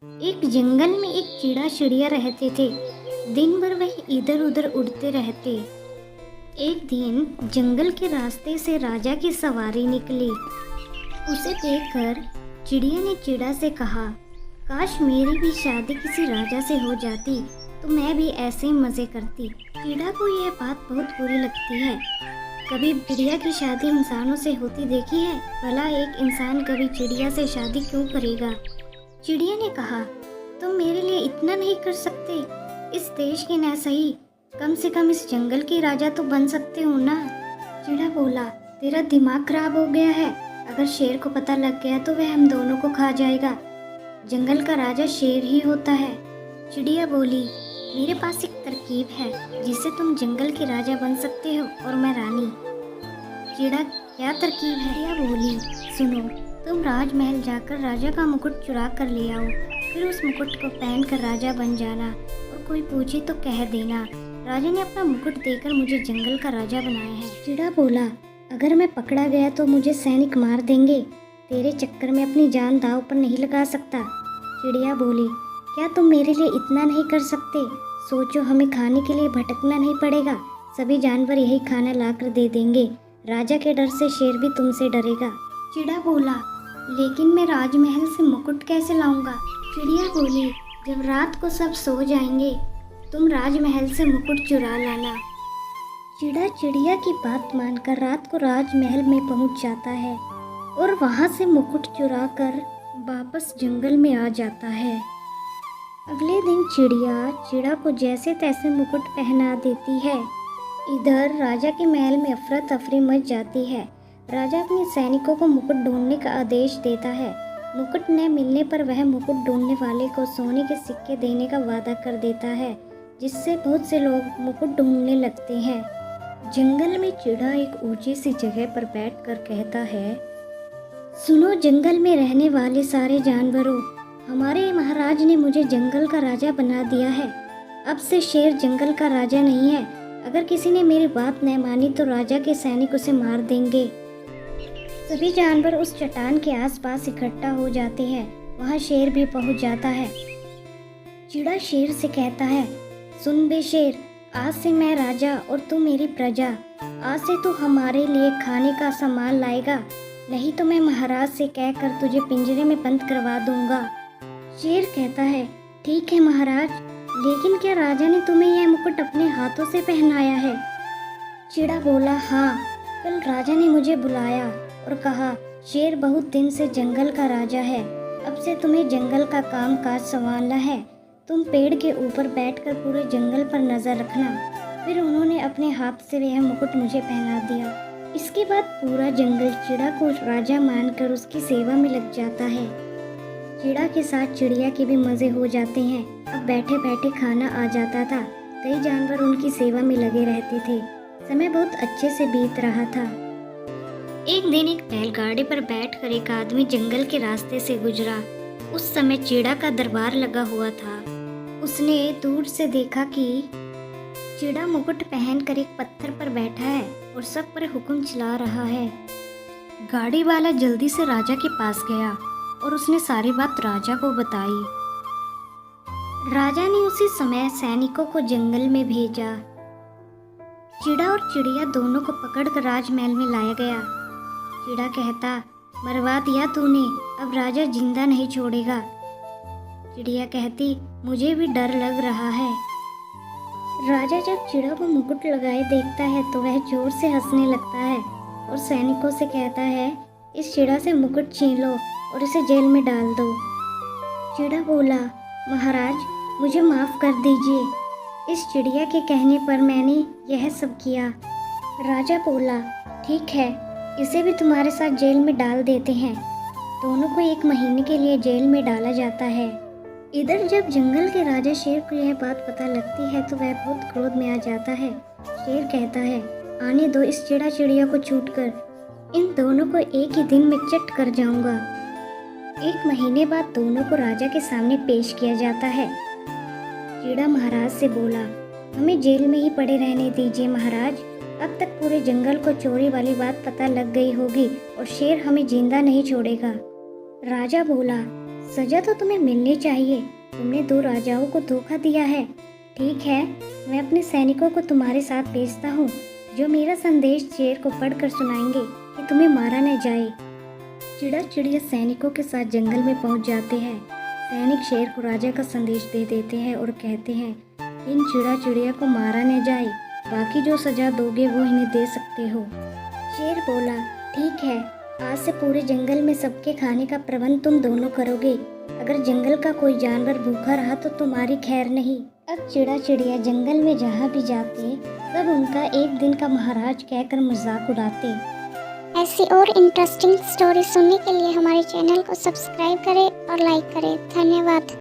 एक जंगल में एक चिड़ा चिड़िया रहते थे। दिन भर वह इधर उधर उड़ते रहते। एक दिन जंगल के रास्ते से राजा की सवारी निकली। उसे देखकर चिड़िया ने चिड़ा से कहा, काश मेरी भी शादी किसी राजा से हो जाती तो मैं भी ऐसे ही मज़े करती। चिड़ा को यह बात बहुत बुरी लगती है। कभी चिड़िया की शादी इंसानों से होती देखी है? भला एक इंसान कभी चिड़िया से शादी क्यों करेगा? चिड़िया ने कहा, तुम मेरे लिए इतना नहीं कर सकते? इस देश के न सही, कम से कम इस जंगल के राजा तो बन सकते हो ना। चिड़ा बोला, तेरा दिमाग खराब हो गया है। अगर शेर को पता लग गया तो वह हम दोनों को खा जाएगा। जंगल का राजा शेर ही होता है। चिड़िया बोली, मेरे पास एक तरकीब है जिससे तुम जंगल के राजा बन सकते हो और मैं रानी। चिड़ा, क्या तरकीब है? चिड़िया बोली, सुनो, तुम राजमहल जाकर राजा का मुकुट चुरा कर ले आओ। फिर उस मुकुट को पहनकर राजा बन जाना और कोई पूछे तो कह देना, राजा ने अपना मुकुट देकर मुझे जंगल का राजा बनाया है। चिड़ा बोला, अगर मैं पकड़ा गया तो मुझे सैनिक मार देंगे। तेरे चक्कर में अपनी जान दांव पर नहीं लगा सकता। चिड़िया बोली, क्या तुम मेरे लिए इतना नहीं कर सकते? सोचो, हमें खाने के लिए भटकना नहीं पड़ेगा। सभी जानवर यही खाना लाकर दे देंगे। राजा के डर से शेर भी तुमसे डरेगा। चिड़ा बोला, लेकिन मैं राजमहल से मुकुट कैसे लाऊंगा? चिड़िया बोली, जब रात को सब सो जाएंगे तुम राजमहल से मुकुट चुरा लाना। चिड़ा चिड़िया की बात मानकर रात को राजमहल में पहुंच जाता है और वहां से मुकुट चुरा कर वापस जंगल में आ जाता है। अगले दिन चिड़िया चिड़ा को जैसे तैसे मुकुट पहना देती है। इधर राजा के महल में अफरा तफरी मच जाती है। राजा अपने सैनिकों को मुकुट ढूंढने का आदेश देता है। मुकुट न मिलने पर वह मुकुट ढूंढने वाले को सोने के सिक्के देने का वादा कर देता है, जिससे बहुत से लोग मुकुट ढूंढने लगते हैं। जंगल में चिड़ा एक ऊंची सी जगह पर बैठकर कहता है, सुनो जंगल में रहने वाले सारे जानवरों, हमारे महाराज ने मुझे जंगल का राजा बना दिया है। अब से शेर जंगल का राजा नहीं है। अगर किसी ने मेरी बात न मानी तो राजा के सैनिक उसे मार देंगे। सभी जानवर उस चट्टान के आसपास इकट्ठा हो जाते हैं। वहाँ शेर भी पहुँच जाता है। चिड़ा शेर से कहता है, सुन बे शेर, आज से मैं राजा और तू मेरी प्रजा। आज से तू हमारे लिए खाने का सामान लाएगा, नहीं तो मैं महाराज से कहकर तुझे पिंजरे में बंद करवा दूंगा। शेर कहता है, ठीक है महाराज, लेकिन क्या राजा ने तुम्हें यह मुकुट अपने हाथों से पहनाया है? चिड़ा बोला, हाँ, कल राजा ने मुझे बुलाया और कहा, शेर बहुत दिन से जंगल का राजा है। अब से तुम्हें जंगल का काम काज संभालना है। तुम पेड़ के ऊपर बैठकर पूरे जंगल पर नजर रखना। फिर उन्होंने अपने हाथ से वह मुकुट मुझे पहना दिया। इसके बाद पूरा जंगल चिड़ा को राजा मानकर उसकी सेवा में लग जाता है। चिड़ा के साथ चिड़िया के भी मजे हो जाते हैं। अब बैठे बैठे खाना आ जाता था। कई जानवर उनकी सेवा में लगे रहते थे। समय बहुत अच्छे से बीत रहा था। एक दिन एक बैलगाड़ी पर बैठकर एक आदमी जंगल के रास्ते से गुजरा। उस समय चिड़ा का दरबार लगा हुआ था। उसने दूर से देखा कि चिड़ा मुकुट पहनकर एक पत्थर पर बैठा है और सब पर हुक्म चला रहा है। गाड़ी वाला जल्दी से राजा के पास गया और उसने सारी बात राजा को बताई। राजा ने उसी समय सैनिकों को जंगल में भेजा। चिड़ा और चिड़िया दोनों को पकड़कर राजमहल में लाया गया। चिड़ा कहता, मरवा दिया तूने, अब राजा जिंदा नहीं छोड़ेगा। चिड़िया कहती, मुझे भी डर लग रहा है। राजा जब चिड़ा को मुकुट लगाए देखता है तो वह जोर से हंसने लगता है और सैनिकों से कहता है, इस चिड़ा से मुकुट छीन लो और इसे जेल में डाल दो। चिड़ा बोला, महाराज, मुझे माफ़ कर दीजिए। इस चिड़िया के कहने पर मैंने यह सब किया। राजा बोला, ठीक है, इसे भी तुम्हारे साथ जेल में डाल देते हैं। दोनों को 1 महीने के लिए जेल में डाला जाता है। इधर जब जंगल के राजा शेर को यह बात पता लगती है तो वह बहुत क्रोध में आ जाता है। शेर कहता है, आने दो इस चिड़ा चिड़िया को छूटकर, इन दोनों को एक ही दिन में चट कर जाऊंगा। 1 महीने बाद दोनों को राजा के सामने पेश किया जाता है। चिड़ा महाराज से बोला, हमें जेल में ही पड़े रहने दीजिए महाराज। अब तक पूरे जंगल को चोरी वाली बात पता लग गई होगी और शेर हमें जिंदा नहीं छोड़ेगा। राजा बोला, सजा तो तुम्हें मिलनी चाहिए, तुमने 2 राजाओं को धोखा दिया है। ठीक है, मैं अपने सैनिकों को तुम्हारे साथ भेजता हूँ, जो मेरा संदेश शेर को पढ़कर सुनाएंगे कि तुम्हें मारा न जाए। चिड़ा चिड़िया सैनिकों के साथ जंगल में पहुँच जाते हैं। सैनिक शेर को राजा का संदेश दे देते हैं और कहते हैं, इन चिड़ा चिड़िया को मारा न जाए, बाकी जो सजा दोगे वो इन्हें दे सकते हो। शेर बोला, ठीक है, आज से पूरे जंगल में सबके खाने का प्रबंध तुम दोनों करोगे। अगर जंगल का कोई जानवर भूखा रहा तो तुम्हारी खैर नहीं। अब चिड़ा चिड़िया जंगल में जहाँ भी जाते सब उनका एक दिन का महाराज कहकर मजाक उड़ाते। ऐसी और इंटरेस्टिंग स्टोरी सुनने के लिए हमारे चैनल को सब्सक्राइब करें और लाइक करें। धन्यवाद।